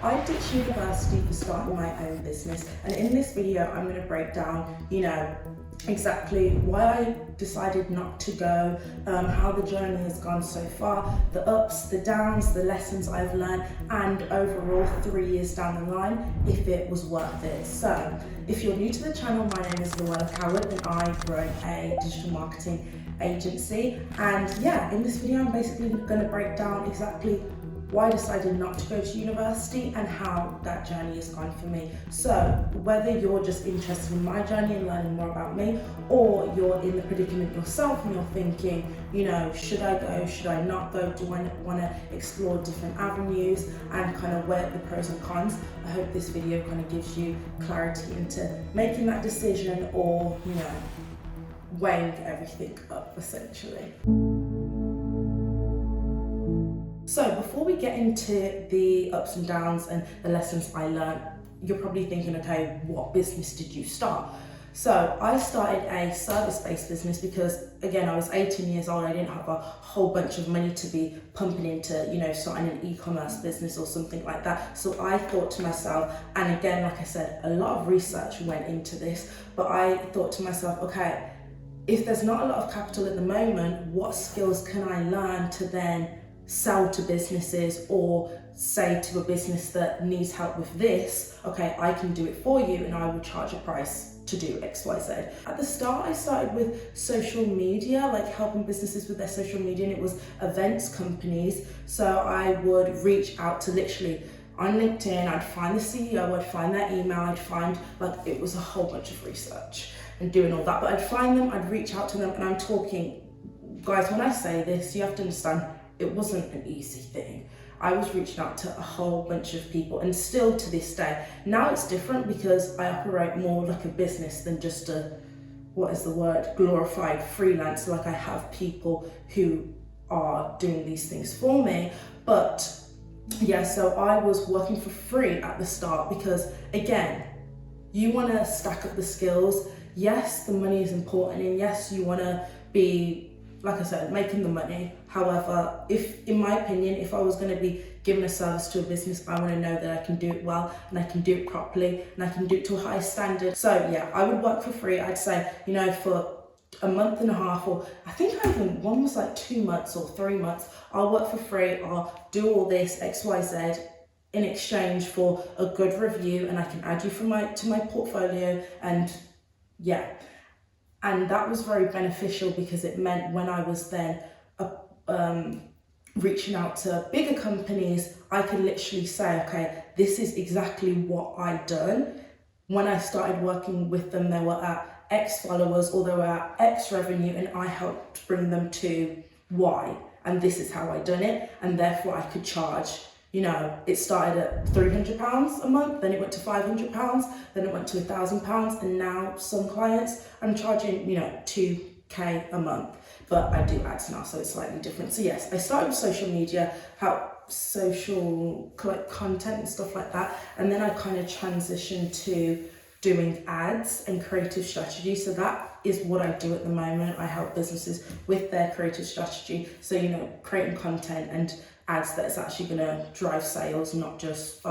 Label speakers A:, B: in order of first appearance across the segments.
A: I ditched university for starting my own business, and in this video I'm going to break down, exactly why I decided not to go, how the journey has gone so far, the ups, the downs, the lessons I've learned, and overall 3 years down the line, if it was worth it. So, if you're new to the channel, my name is Luella and I run a digital marketing agency. And yeah, in this video I'm basically going to break down exactly why I decided not to go to university and how that journey has gone for me. So whether you're just interested in my journey and learning more about me, or you're in the predicament yourself and you're thinking, should I go, should I not go, do I want to explore different avenues and kind of weigh the pros and cons, I hope this video kind of gives you clarity into making that decision or, weighing everything up essentially. So before we get into the ups and downs and the lessons I learned, you're probably thinking, okay, what business did you start? So I started a service-based business because, again, I was 18 years old. I didn't have a whole bunch of money to be pumping into, starting an e-commerce business or something like that. So I thought to myself, and again, like I said, a lot of research went into this, but I thought to myself, okay, if there's not a lot of capital at the moment, what skills can I learn to then sell to businesses, or say to a business that needs help with this, okay, I can do it for you and I will charge a price to do X, Y, Z. At the start, I started with social media, like helping businesses with their social media, and it was events companies. So I would reach out to literally on LinkedIn, I'd find the CEO, I'd find their email, I'd find, it was a whole bunch of research and doing all that, but I'd find them, I'd reach out to them, and I'm talking, guys, when I say this, you have to understand, it wasn't an easy thing. I was reaching out to a whole bunch of people, and still to this day. Now it's different because I operate more like a business than just a, glorified freelance. Like I have people who are doing these things for me. But yeah, so I was working for free at the start because, again, you want to stack up the skills. Yes, the money is important, and yes, you want to be, like I said, making the money. However, in my opinion, if I was going to be giving a service to a business, I want to know that I can do it well and I can do it properly and I can do it to a high standard. So yeah, I would work for free. I'd say, for a month and a half, or I think one was like 2 months or 3 months, I'll work for free, I'll do all this X, Y, Z in exchange for a good review, and I can add you to my portfolio, and yeah. And that was very beneficial because it meant when I was then reaching out to bigger companies, I could literally say, okay, this is exactly what I'd done. When I started working with them, they were at X followers or they were at X revenue, and I helped bring them to Y. And this is how I done it. And therefore I could charge, it started at £300 a month, then it went to £500, then it went to £1,000, and now some clients I'm charging, £2,000 a month. But I do ads now, so it's slightly different. So yes, I started with social media, social content and stuff like that, and then I kind of transitioned to doing ads and creative strategy. So that is what I do at the moment. I help businesses with their creative strategy. So, creating content and ads that's actually going to drive sales, not just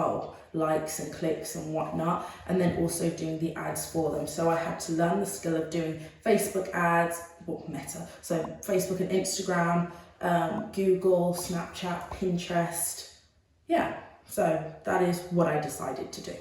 A: likes and clicks and whatnot, and then also doing the ads for them. So I had to learn the skill of doing Facebook ads, Meta, so Facebook and Instagram, Google, Snapchat, Pinterest. Yeah, so that is what I decided to do.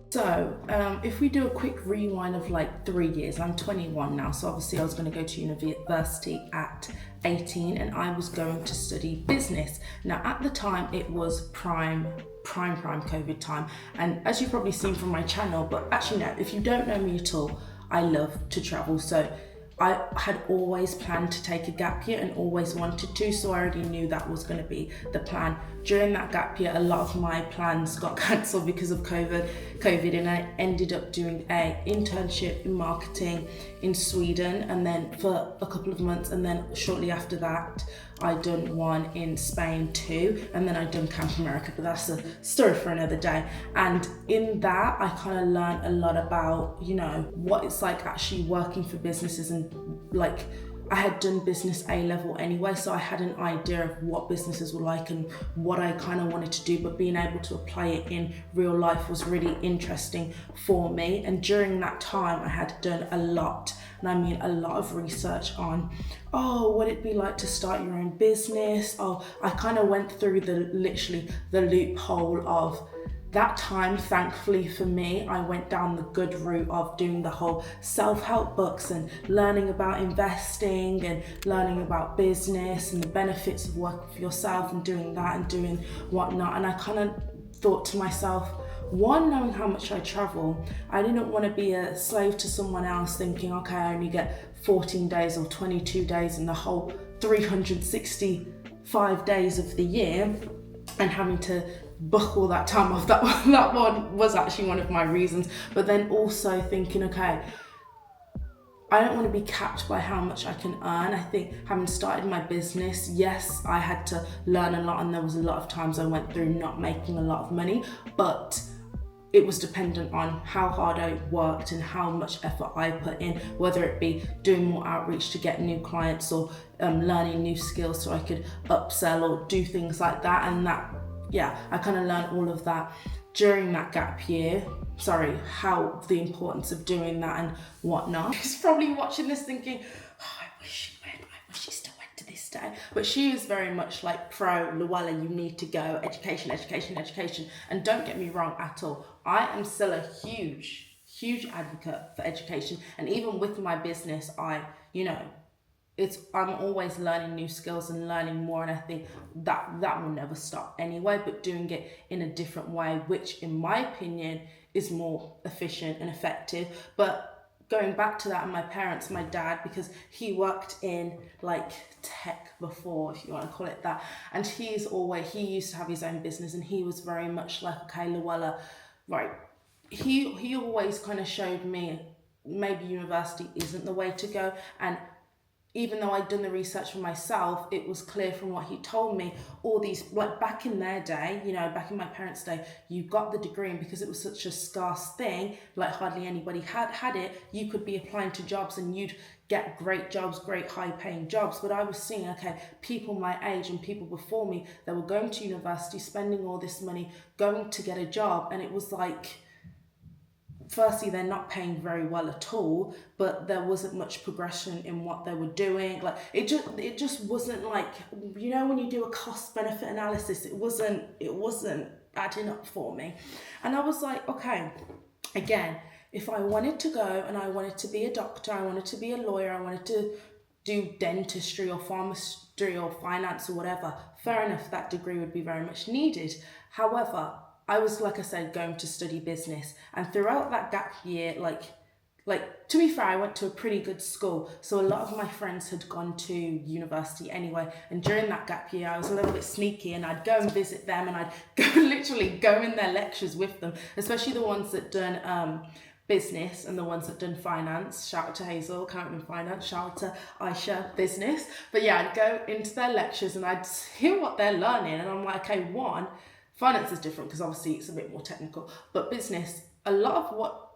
A: So if we do a quick rewind of 3 years, I'm 21 now, so obviously I was going to go to university at 18 and I was going to study business. Now at the time it was prime COVID time, and as you've probably seen from my channel, but actually no, if you don't know me at all, I love to travel. So I had always planned to take a gap year and always wanted to, so I already knew that was going to be the plan. During that gap year, a lot of my plans got cancelled because of COVID, and I ended up doing a internship in marketing in Sweden, and then for a couple of months, and then shortly after that I done one in Spain too, and then I done Camp America, but that's a story for another day. And in that I kind of learned a lot about what it's like actually working for businesses, and I had done business A level anyway, so I had an idea of what businesses were like and what I kind of wanted to do, but being able to apply it in real life was really interesting for me. And during that time, I had done a lot, and I mean a lot of research on, oh, what it'd be like to start your own business. Oh, I kind of went through literally the loophole of that time. Thankfully for me, I went down the good route of doing the whole self-help books and learning about investing and learning about business and the benefits of working for yourself and doing that and doing whatnot. And I kind of thought to myself, one, knowing how much I travel, I didn't want to be a slave to someone else thinking, okay, I only get 14 days or 22 days in the whole 365 days of the year, and having to book all that time off. That one was actually one of my reasons. But then also thinking, okay, I don't want to be capped by how much I can earn. I think having started my business, yes, I had to learn a lot, and there was a lot of times I went through not making a lot of money, but it was dependent on how hard I worked and how much effort I put in, whether it be doing more outreach to get new clients or learning new skills so I could upsell or do things like that. And that, yeah, I kind of learned all of that during that gap year. Sorry, how the importance of doing that and whatnot. She's probably watching this thinking, oh, I wish she went, I wish she still went to this day. But she is very much like pro Luella, you need to go, education, education, education. And don't get me wrong at all, I am still a huge advocate for education. And even with my business, I'm always learning new skills and learning more, and I think that will never stop anyway, but doing it in a different way, which in my opinion is more efficient and effective. But going back to that, and my parents, my dad, because he worked in like tech before, if you want to call it that, and he used to have his own business, and he was very much like, okay, Luella, right, he always kind of showed me maybe university isn't the way to go. And even though I'd done the research for myself, it was clear from what he told me, all these, like back in their day, back in my parents' day, you got the degree, and because it was such a scarce thing, like hardly anybody had it, you could be applying to jobs and you'd get great jobs, great high paying jobs. But I was seeing, okay, people my age and people before me, they were going to university, spending all this money, going to get a job, and it was like, firstly, they're not paying very well at all, but there wasn't much progression in what they were doing. Like it just wasn't like, when you do a cost benefit analysis, it wasn't adding up for me. And I was like, okay, again, if I wanted to go and I wanted to be a doctor, I wanted to be a lawyer, I wanted to do dentistry or pharmacy or finance or whatever, fair enough, that degree would be very much needed. However, I was, like I said, going to study business, and throughout that gap year, like to be fair, I went to a pretty good school, so a lot of my friends had gone to university anyway, and during that gap year I was a little bit sneaky, and I'd go and visit them, and I'd literally go in their lectures with them, especially the ones that done business and the ones that done finance. Shout out to Hazel, accounting and finance. Shout out to Aisha, business. But yeah, I'd go into their lectures and I'd hear what they're learning, and I'm like, okay, finance is different because obviously it's a bit more technical, but business, a lot of what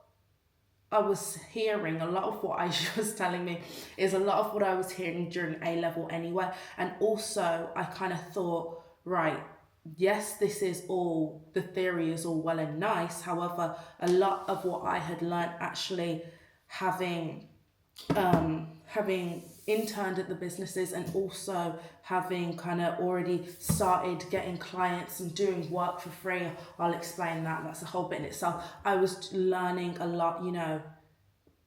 A: I was hearing, a lot of what Aisha was telling me is a lot of what I was hearing during A level anyway. And also I kind of thought, right, yes, the theory is all well and nice. However, a lot of what I had learned actually having interned at the businesses and also having kind of already started getting clients and doing work for free, I'll explain that, that's a whole bit in itself. I was learning a lot,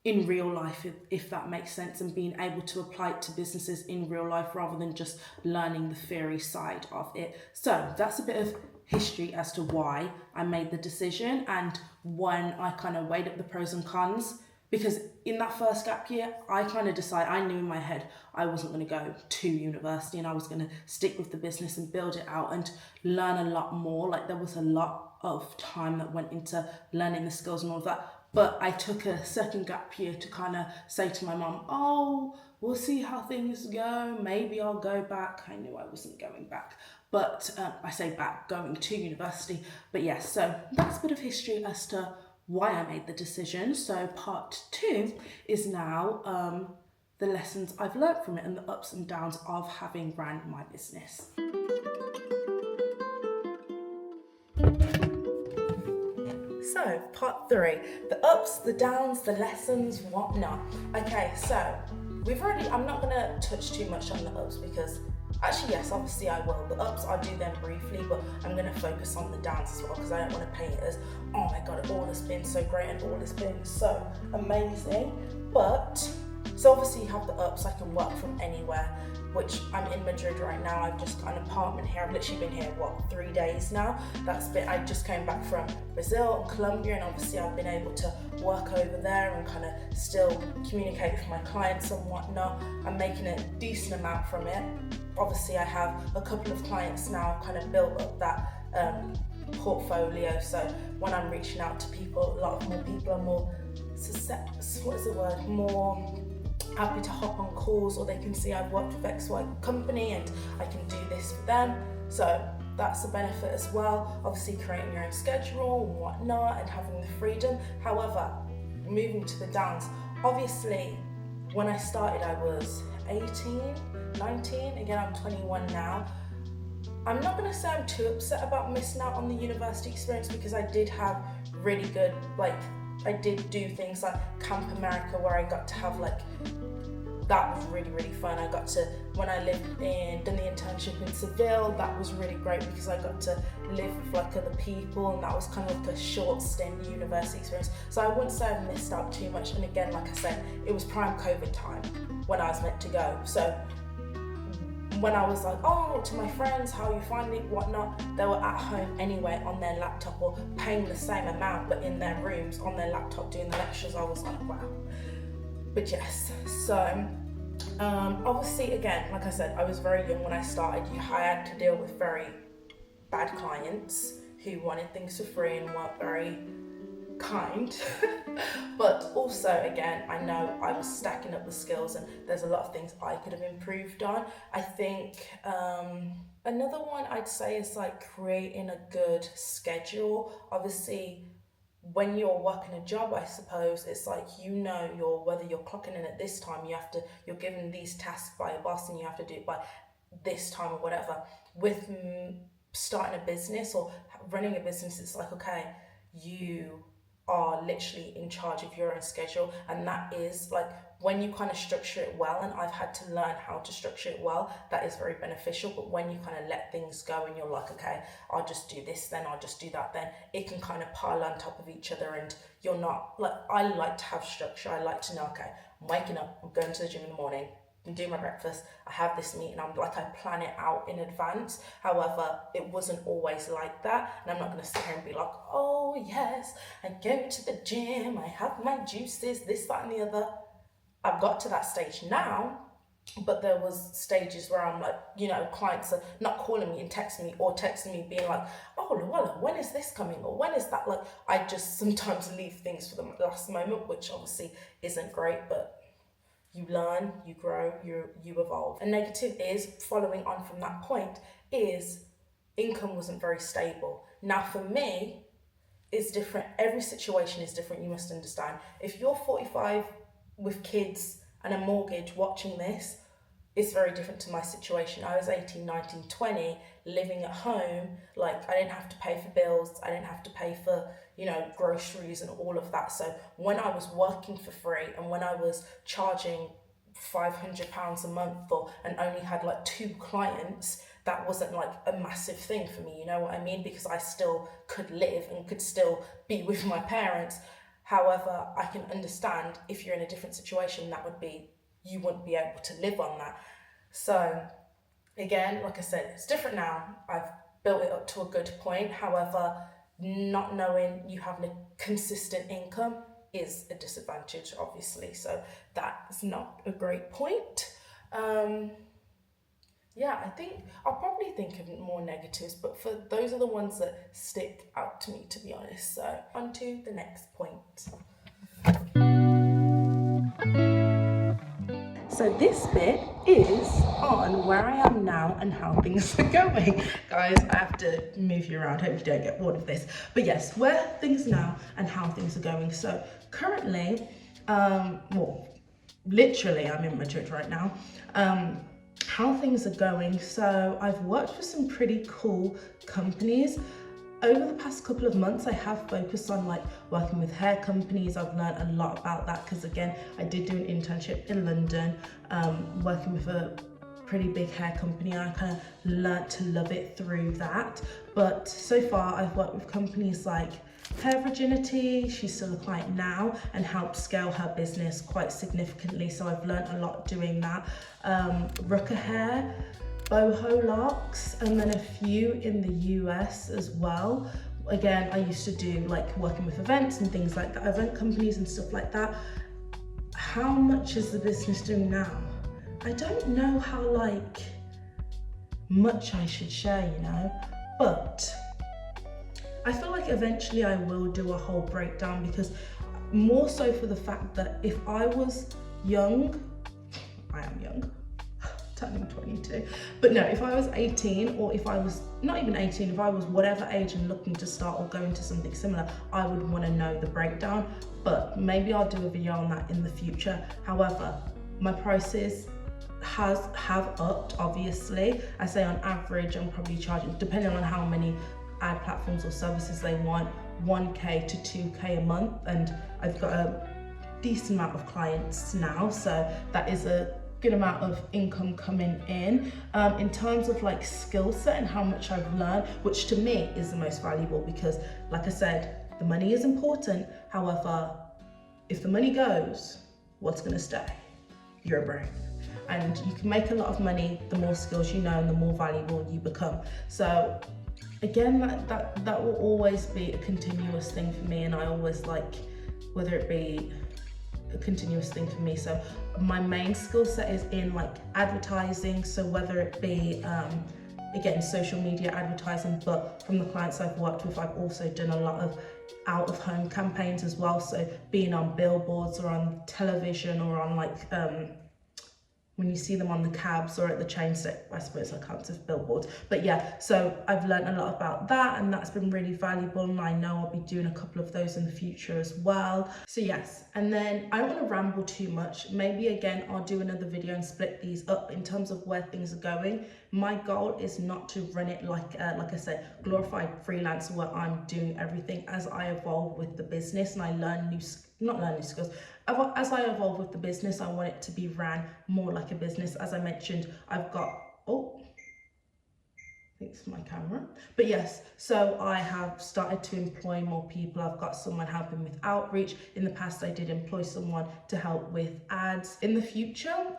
A: in real life, if that makes sense, and being able to apply it to businesses in real life rather than just learning the theory side of it. So that's a bit of history as to why I made the decision and when I kind of weighed up the pros and cons. Because in that first gap year, I kind of decided, I knew in my head I wasn't going to go to university, and I was going to stick with the business and build it out and learn a lot more. Like there was a lot of time that went into learning the skills and all of that. But I took a second gap year to kind of say to my mum, oh, we'll see how things go. Maybe I'll go back. I knew I wasn't going back. But I say back, going to university. But yes, so that's a bit of history as to why I made the decision. So part 2 is now the lessons I've learned from it and the ups and downs of having ran my business. So, part 3, the ups, the downs, the lessons, whatnot. Okay, so I'm not gonna touch too much on the ups because, actually yes, obviously I will. The ups, I'll do them briefly, but I'm gonna focus on the downs as well because I don't wanna paint it as, oh my God, all has been so great and all has been so amazing. But, so obviously you have the ups, I can work from anywhere, which I'm in Madrid right now. I've just got an apartment here. I've literally been here, 3 days now. I just came back from Brazil and Colombia, and obviously I've been able to work over there and kind of still communicate with my clients and whatnot. I'm making a decent amount from it. Obviously I have a couple of clients now, kind of built up that portfolio, so when I'm reaching out to people, a lot more people are more more happy to hop on calls, or they can see I've worked with XY company and I can do this for them. So that's a benefit as well. Obviously creating your own schedule and whatnot and having the freedom. However, moving to the downs, obviously when I started I was 18, 19, again I'm 21 now. I'm not going to say I'm too upset about missing out on the university experience because I did have really good, I did do things like Camp America where I got to have that was really, really fun. I got to, when I done the internship in Seville, that was really great because I got to live with other people, and that was kind of a short stint university experience. So I wouldn't say I've missed out too much. And again, like I said, it was prime COVID time when I was meant to go. So when I was to my friends, how are you finding it, whatnot, they were at home anyway on their laptop or paying the same amount but in their rooms on their laptop doing the lectures. I was like, wow. But yes, so obviously again, like I said, I was very young when I started. I had to deal with very bad clients who wanted things for free and weren't very kind. But also again, I know I was stacking up the skills and there's a lot of things I could have improved on. I think another one I'd say is creating a good schedule. Obviously when you're working a job, I suppose it's whether you're clocking in at this time, you're given these tasks by a boss and you have to do it by this time or whatever. With starting a business or running a business, it's okay, you are literally in charge of your own schedule, and that is when you kind of structure it well, and I've had to learn how to structure it well, that is very beneficial. But when you kind of let things go and you're okay, I'll just do this then, I'll just do that then, it can kind of pile on top of each other, and you're not I like to have structure. I like to know, okay, I'm waking up, I'm going to the gym in the morning, I'm doing my breakfast, I have this meeting, I plan it out in advance. However, it wasn't always like that, and I'm not going to sit here and be oh yes, I go to the gym, I have my juices, this, that and the other. I've got to that stage now, but there was stages where I'm clients are not calling me and texting me, or texting me being oh Luella, when is this coming, or when is that? I just sometimes leave things for the last moment, which obviously isn't great, but you learn, you grow, you evolve. A negative is, following on from that point, is income wasn't very stable. Now for me, it's different. Every situation is different, you must understand. If you're 45 with kids and a mortgage watching this, it's very different to my situation. I was 18, 19, 20, living at home. I didn't have to pay for bills. I didn't have to pay for, groceries and all of that. So when I was working for free and when I was charging £500 a month and only had 2 clients, that wasn't a massive thing for me, you know what I mean? Because I still could live and could still be with my parents. However, I can understand if you're in a different situation, you wouldn't be able to live on that. So again, like I said, it's different now. I've built it up to a good point. However, not knowing you have a consistent income is a disadvantage, obviously. So that's not a great point. I think I'll probably think of more negatives, but those are the ones that stick out to me, to be honest. So on to the next point. So this bit is on where I am now and how things are going. Guys, I have to move you around, hope you don't get bored of this. But yes, where things now and how things are going. So currently, literally, I'm in Madrid right now. How things are going. So I've worked for some pretty cool companies. Over the past couple of months, I have focused on like working with hair companies. I've learned a lot about that because again, I did do an internship in London, working with a pretty big hair company. I kind of learned to love it through that. But so far I've worked with companies like Hair Virginity, she's still a client now, and helped scale her business quite significantly. So I've learned a lot doing that. Rucker Hair, Boho Locks, and then a few in the US as well. Again, I used to do like working with events and things like that, event companies and stuff like that. How much is the business doing now? I don't know how like much I should share, you know, but I feel like eventually I will do a whole breakdown, because more so for the fact that if I was young, I am young, turning 22, but no, if I was 18, or if I was not even 18, if I was whatever age and looking to start or go into something similar, I would want to know the breakdown. But maybe I'll do a video on that in the future. However, my prices have upped, obviously. I say on average I'm probably charging, depending on how many ad platforms or services they want, 1k to 2k a month, and I've got a decent amount of clients now, so that is a good amount of income coming in. In terms of like skill set and how much I've learned, which to me is the most valuable, because like I said, the money is important. However, if the money goes, what's going to stay? Your brain. And you can make a lot of money the more skills you know and the more valuable you become. So again, that will always be a continuous thing for me, and I always like, whether it be a continuous thing for me. So my main skill set is in like advertising, so whether it be again social media advertising, but from the clients I've worked with, I've also done a lot of out of home campaigns as well, so being on billboards or on television or on like when you see them on the cabs or at the train station. I suppose I can't say billboards, but yeah, so I've learned a lot about that, and that's been really valuable, and I know I'll be doing a couple of those in the future as well. So yes, and then I don't want to ramble too much. Maybe again I'll do another video and split these up in terms of where things are going. My goal is not to run it like I said, glorified freelancer where I'm doing everything. As I evolve with the business and I learn new skills, as I evolve with the business, I want it to be ran more like a business. As I mentioned, I've got, oh, I think it's my camera. But yes, so I have started to employ more people. I've got someone helping with outreach. In the past, I did employ someone to help with ads. In the future,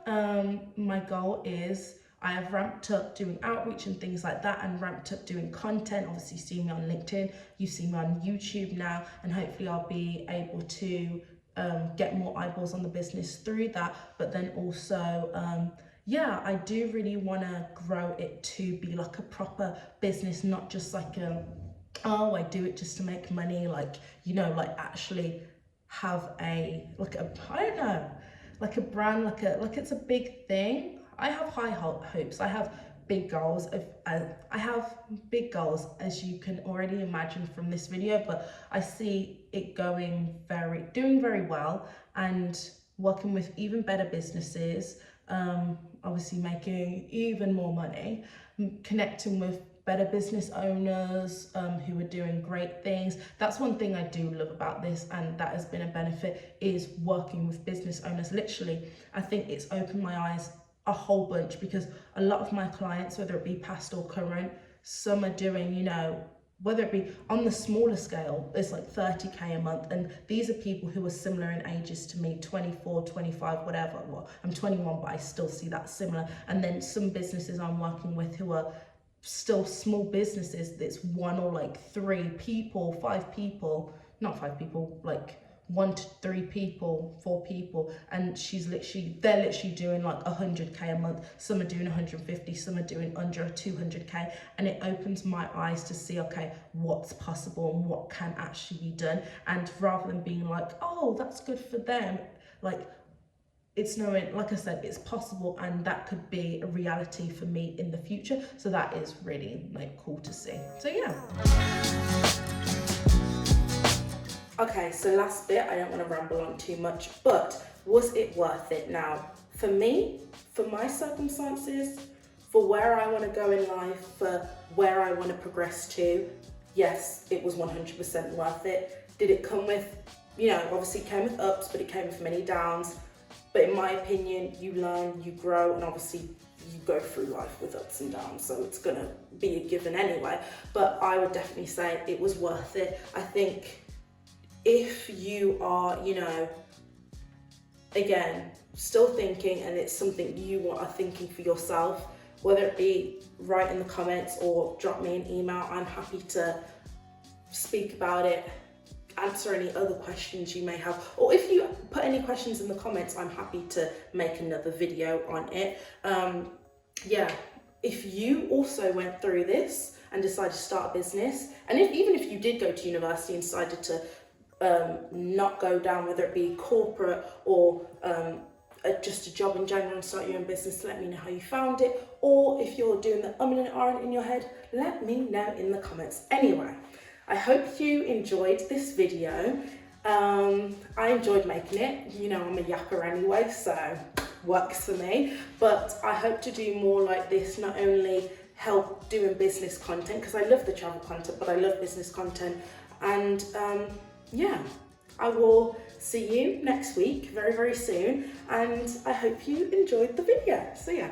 A: my goal is, I have ramped up doing outreach and things like that, and ramped up doing content. Obviously, you see me on LinkedIn, you see me on YouTube now, and hopefully I'll be able to get more eyeballs on the business through that. But then also, yeah, I do really want to grow it to be like a proper business, not just like oh, I do it just to make money, like, you know, like actually have a, like a, I don't know, like a brand, like it's a big thing. I have high hopes. I have big goals. I have big goals, as you can already imagine from this video, but I see it doing very well, and working with even better businesses, obviously making even more money, connecting with better business owners who are doing great things. That's one thing I do love about this, and that has been a benefit, is working with business owners. Literally, I think it's opened my eyes a whole bunch, because a lot of my clients, whether it be past or current, some are doing, you know, whether it be on the smaller scale, it's like 30k a month, and these are people who are similar in ages to me, 24, 25, whatever. Well, I'm 21, but I still see that similar. And then some businesses I'm working with who are still small businesses, that's one or like 3 people, 5 people, not 5 people, like 1 to 3 people, 4 people, and they're literally doing like 100k a month. Some are doing 150, some are doing under 200k, and it opens my eyes to see, okay, what's possible and what can actually be done. And rather than being like, oh, that's good for them, like, it's knowing, like I said, it's possible, and that could be a reality for me in the future. So that is really like cool to see. So yeah. Okay, so last bit, I don't want to ramble on too much, but was it worth it? Now, for me, for my circumstances, for where I want to go in life, for where I want to progress to, yes, it was 100% worth it. Did it come with, obviously it came with ups, but it came with many downs. But in my opinion, you learn, you grow, and obviously you go through life with ups and downs, so it's gonna be a given anyway. But I would definitely say it was worth it. I think if you are, again, still thinking and it's something you are thinking for yourself, whether it be write in the comments or drop me an email, I'm happy to speak about it, answer any other questions you may have, or if you put any questions in the comments, I'm happy to make another video on it. Yeah, if you also went through this and decided to start a business, and even if you did go to university and decided to not go down, whether it be corporate or just a job in general and start your own business, let me know how you found it. Or if you're doing the and ahhing in your head, let me know in the comments. Anyway, I hope you enjoyed this video. I enjoyed making it. I'm a yapper anyway, so works for me. But I hope to do more like this, not only help doing business content, because I love the travel content, but I love business content. And yeah, I will see you next week very, very soon. And I hope you enjoyed the video. See ya.